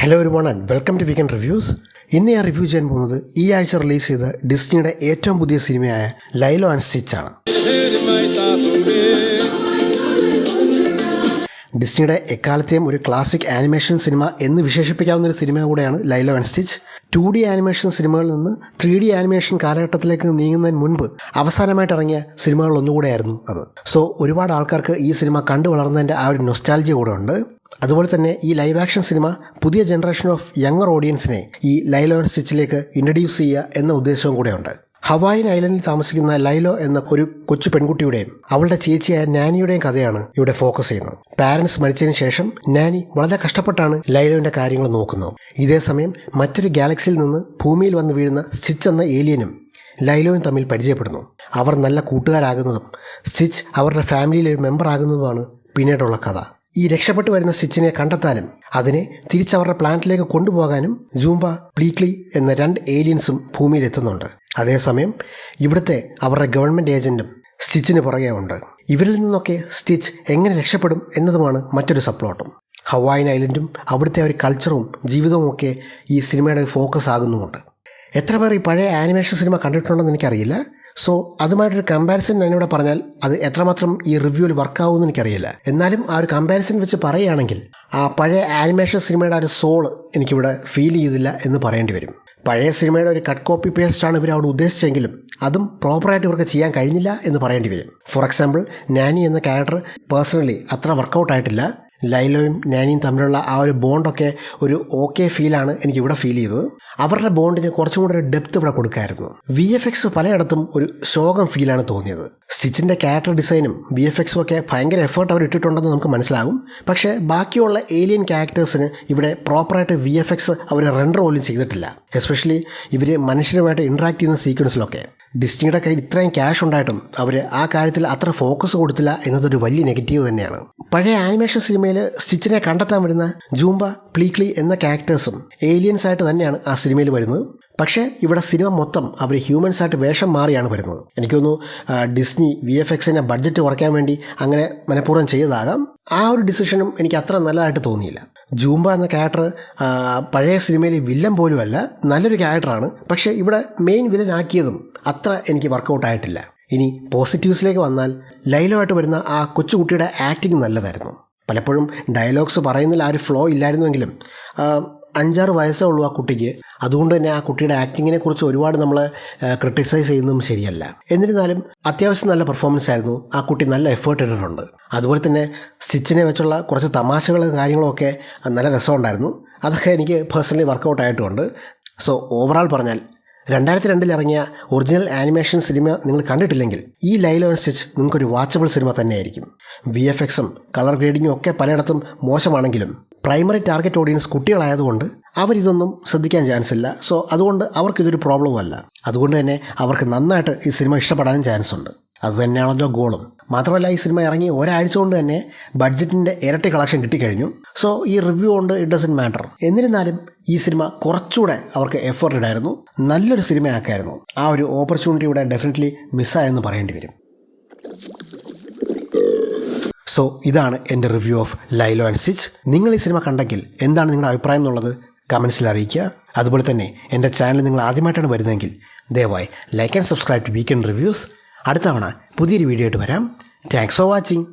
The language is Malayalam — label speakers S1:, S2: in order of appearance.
S1: Hello everyone and welcome to weekend reviews. ഇന്ന് ഞാൻ റിവ്യൂ ചെയ്യാൻ പോകുന്നത് ഈ ആഴ്ച റിലീസ് ചെയ്ത ഡിസ്നിയുടെ ഏറ്റവും പുതിയ സിനിമയായ ലൈലോ ആൻഡ് സ്റ്റിച്ച് ആണ്. ഡിസ്നിയുടെ എക്കാലത്തെയും ഒരു ക്ലാസിക് ആനിമേഷൻ സിനിമ എന്ന് വിശേഷിപ്പിക്കാവുന്ന ഒരു സിനിമ കൂടെയാണ് ലൈലോ ആൻഡ് സ്റ്റിച്ച്. 2D ആനിമേഷൻ സിനിമകളിൽ നിന്ന് 3D ആനിമേഷൻ കാലഘട്ടത്തിലേക്ക് നീങ്ങുന്നതിന് മുൻപ് അവസാനമായിട്ട് ഇറങ്ങിയ സിനിമകൾ ഒന്നുകൂടെയായിരുന്നു അത്. സോ ഒരുപാട് ആൾക്കാർക്ക് ഈ സിനിമ കണ്ടു വളർന്നതിൻ്റെ ആ ഒരു നൊസ്റ്റാൾജിയ കൂടെ ഉണ്ട്. അതുപോലെ തന്നെ ഈ ലൈവ് ആക്ഷൻ സിനിമ പുതിയ ജനറേഷൻ ഓഫ് യങ്ങർ ഓഡിയൻസിനെ ഈ ലൈലോ ആൻഡ് സ്റ്റിച്ചിലേക്ക് ഇൻട്രൊഡ്യൂസ് ചെയ്യുക എന്ന ഉദ്ദേശവും കൂടെയുണ്ട്. ഹവായിൻ ഐലൻഡിൽ താമസിക്കുന്ന ലൈലോ എന്ന ഒരു കൊച്ചു പെൺകുട്ടിയുടെയും അവളുടെ ചേച്ചിയായ നാനിയുടെയും കഥയാണ് ഇവിടെ ഫോക്കസ് ചെയ്യുന്നത്. പാരന്റ്സ് മരിച്ചതിന് ശേഷം നാനി വളരെ കഷ്ടപ്പെട്ടാണ് ലൈലോന്റെ കാര്യങ്ങൾ നോക്കുന്നത്. ഇതേസമയം മറ്റൊരു ഗാലക്സിയിൽ നിന്ന് ഭൂമിയിൽ വന്ന് വീഴുന്ന സ്റ്റിച്ച് എന്ന ഏലിയനും ലൈലോയും തമ്മിൽ പരിചയപ്പെടുന്നു. അവർ നല്ല കൂട്ടുകാരാകുന്നതും സ്റ്റിച്ച് അവരുടെ ഫാമിലിയിലെ ഒരു മെമ്പർ ആകുന്നതുമാണ് പിന്നീടുള്ള കഥ. ഈ രക്ഷപ്പെട്ടു വരുന്ന സ്റ്റിച്ചിനെ കണ്ടെത്താനും അതിനെ തിരിച്ചവരുടെ പ്ലാനറ്റിലേക്ക് കൊണ്ടുപോകാനും ജൂംബ, പ്ലീക്ലി എന്ന 2 ഏലിയൻസും ഭൂമിയിൽ എത്തുന്നുണ്ട്. അതേസമയം ഇവിടുത്തെ അവരുടെ ഗവൺമെൻറ് ഏജന്റും സ്റ്റിച്ചിന് പുറകെ ഉണ്ട്. ഇവരിൽ നിന്നൊക്കെ സ്റ്റിച്ച് എങ്ങനെ രക്ഷപ്പെടും എന്നതുമാണ് മറ്റൊരു സബ്പ്ലോട്ടും. ഹവായിൻ ഐലൻഡും അവിടുത്തെ ഒരു കൾച്ചറും ജീവിതവും ഒക്കെ ഈ സിനിമയുടെ ഫോക്കസ് ആകുന്നുമുണ്ട്. എത്ര പേർ ഈ പഴയ ആനിമേഷൻ സിനിമ കണ്ടിട്ടുണ്ടെന്ന് എനിക്കറിയില്ല. സോ അതുമായിട്ടൊരു കമ്പാരിസൺ ഞാനിവിടെ പറഞ്ഞാൽ അത് എത്രമാത്രം ഈ റിവ്യൂവിൽ വർക്കാവുമെന്ന് എനിക്കറിയില്ല. എന്നാലും ആ ഒരു കമ്പാരിസൺ വെച്ച് പറയുകയാണെങ്കിൽ ആ പഴയ ആനിമേഷൻ സിനിമയുടെ ഒരു സോള് എനിക്കിവിടെ ഫീൽ ചെയ്തില്ല എന്ന് പറയേണ്ടി വരും. പഴയ സിനിമയുടെ ഒരു കട്ട് കോപ്പി പേസ്റ്റാണ് ഇവർ അവിടെ ഉദ്ദേശിച്ചെങ്കിലും അതും പ്രോപ്പറായിട്ട് ഇവർക്ക് ചെയ്യാൻ കഴിഞ്ഞില്ല എന്ന് പറയേണ്ടി വരും. ഫോർ എക്സാമ്പിൾ, നാനി എന്ന ക്യാരക്ടർ പേഴ്സണലി അത്ര വർക്കൗട്ട് ആയിട്ടില്ല. ലൈലോയും നാനിയും തമ്മിലുള്ള ആ ഒരു ബോണ്ടൊക്കെ ഒരു ഓക്കെ ഫീലാണ് എനിക്കിവിടെ ഫീൽ ചെയ്തത്. അവരുടെ ബോണ്ടിന് കുറച്ചും കൂടെ ഒരു ഡെപ്ത് ഇവിടെ കൊടുക്കായിരുന്നു. VFX പലയിടത്തും ഒരു ശോകം ഫീലാണ് തോന്നിയത്. സ്റ്റിച്ചിന്റെ ക്യാരക്ടർ ഡിസൈനും VFXും ഒക്കെ ഭയങ്കര എഫേർട്ട് അവർ ഇട്ടിട്ടുണ്ടെന്ന് നമുക്ക് മനസ്സിലാകും. പക്ഷേ ബാക്കിയുള്ള ഏലിയൻ ക്യാരക്ടേഴ്സിന് ഇവിടെ പ്രോപ്പറായിട്ട് VFX അവർ റെൻഡർ പോലും ചെയ്തിട്ടില്ല. എസ്പെഷ്യലി ഇവർ മനുഷ്യരുമായിട്ട് ഇൻട്രാക്ട് ചെയ്യുന്ന സീക്വൻസിലൊക്കെ. ഡിസ്നിയുടെ കയ്യിൽ ഇത്രയും ക്യാഷ് ഉണ്ടായിട്ടും അവർ ആ കാര്യത്തിൽ അത്ര ഫോക്കസ് കൊടുത്തില്ല എന്നതൊരു വലിയ നെഗറ്റീവ് തന്നെയാണ്. പഴയ ആനിമേഷൻ സിനിമയിൽ സ്റ്റിച്ചിനെ കണ്ടെത്താൻ വരുന്ന ജൂംബ, പ്ലീക്ലി എന്ന ക്യാരക്ടേഴ്സും ഏലിയൻസ് ആയിട്ട് തന്നെയാണ് ആ സിനിമയിൽ വരുന്നത്. പക്ഷേ ഇവിടെ സിനിമ മൊത്തം അവർ ഹ്യൂമൻസ് ആയിട്ട് വേഷം മാറിയാണ് വരുന്നത്. എനിക്ക് തോന്നുന്നു ഡിസ്നി VFXന്റെ ബഡ്ജറ്റ് കുറയ്ക്കാൻ വേണ്ടി അങ്ങനെ മനഃപൂർവ്വം ചെയ്തതാകാം. ആ ഒരു ഡിസിഷനും എനിക്ക് അത്ര നല്ലതായിട്ട് തോന്നിയില്ല. ജൂംബ എന്ന ക്യാരക്ടർ പഴയ സിനിമയിൽ വില്ലൻ പോലും അല്ല, നല്ലൊരു ക്യാരക്ടറാണ്. പക്ഷേ ഇവിടെ മെയിൻ വില്ലൻ ആക്കിയതും അത്ര എനിക്ക് വർക്കൗട്ട് ആയിട്ടില്ല. ഇനി പോസിറ്റീവ്സിലേക്ക് വന്നാൽ ലൈലോ ആയിട്ട് വരുന്ന ആ കൊച്ചുകുട്ടിയുടെ ആക്ടിങ് നല്ലതായിരുന്നു. പലപ്പോഴും ഡയലോഗ്സ് പറയുന്നതിൽ ആ ഒരു ഫ്ലോ ഇല്ലായിരുന്നുവെങ്കിലും 5-6 വയസ്സേ ഉള്ളൂ ആ കുട്ടിക്ക്. അതുകൊണ്ട് തന്നെ ആ കുട്ടിയുടെ ആക്ടിങ്ങിനെ കുറിച്ച് ഒരുപാട് നമ്മൾ ക്രിട്ടിസൈസ് ചെയ്യുന്നതും ശരിയല്ല. എന്നിരുന്നാലും അത്യാവശ്യം നല്ല പെർഫോമൻസ് ആയിരുന്നു. ആ കുട്ടി നല്ല എഫേർട്ട് ഇട്ടിട്ടുണ്ട്. അതുപോലെ തന്നെ സ്റ്റിച്ചിനെ വെച്ചുള്ള കുറച്ച് തമാശകളും കാര്യങ്ങളൊക്കെ നല്ല രസമുണ്ടായിരുന്നു. അതൊക്കെ എനിക്ക് പേഴ്സണലി വർക്കൗട്ട് ആയിട്ടുമുണ്ട്. സോ ഓവറാൾ പറഞ്ഞാൽ 2002 ഇറങ്ങിയ ഒറിജിനൽ ആനിമേഷൻ സിനിമ നിങ്ങൾ കണ്ടിട്ടില്ലെങ്കിൽ ഈ ലൈലോ ആൻഡ് സ്റ്റിച്ച് നിങ്ങൾക്കൊരു വാച്ചബിൾ സിനിമ തന്നെയായിരിക്കും. VFXും കളർ ഗ്രേഡിങ്ങും ഒക്കെ പലയിടത്തും മോശമാണെങ്കിലും പ്രൈമറി ടാർഗറ്റ് ഓഡിയൻസ് കുട്ടികളായതുകൊണ്ട് അവരിതൊന്നും ശ്രദ്ധിക്കാൻ ചാൻസ് ഇല്ല. സോ അതുകൊണ്ട് അവർക്കിതൊരു പ്രോബ്ലവും അല്ല. അതുകൊണ്ട് തന്നെ അവർക്ക് നന്നായിട്ട് ഈ സിനിമ ഇഷ്ടപ്പെടാനും ചാൻസ് ഉണ്ട്. അതുതന്നെയാണല്ലോ ഗോളും. മാത്രമല്ല ഈ സിനിമ ഇറങ്ങി ഒരാഴ്ച കൊണ്ട് തന്നെ ബഡ്ജറ്റിൻ്റെ ഇരട്ടി കളക്ഷൻ കിട്ടിക്കഴിഞ്ഞു. സോ ഈ റിവ്യൂ കൊണ്ട് ഇറ്റ് ഡസൻറ്റ് മാറ്റർ. എന്നിരുന്നാലും ഈ സിനിമ കുറച്ചുകൂടെ അവർക്ക് എഫേർട്ട് ഇടായിരുന്നു. നല്ലൊരു സിനിമയാക്കായിരുന്നു. ആ ഒരു ഓപ്പർച്യൂണിറ്റി ഇവിടെ ഡെഫിനറ്റ്ലി മിസ്സായെന്ന് പറയേണ്ടി വരും. സോ ഇതാണ് എൻ്റെ റിവ്യൂ ഓഫ് ലൈലോ ആൻഡ് സ്റ്റിച്ച്. നിങ്ങൾ ഈ സിനിമ കണ്ടെങ്കിൽ എന്താണ് നിങ്ങളുടെ അഭിപ്രായം എന്നുള്ളത് കമൻസിൽ അറിയിക്കുക. അതുപോലെ തന്നെ എൻ്റെ ചാനൽ നിങ്ങൾ ആദ്യമായിട്ടാണ് വരുന്നതെങ്കിൽ ദയവായി like and subscribe to weekend reviews. അടുത്ത തവണ പുതിയൊരു വീഡിയോ ആയിട്ട് വരാം. Thanks for watching.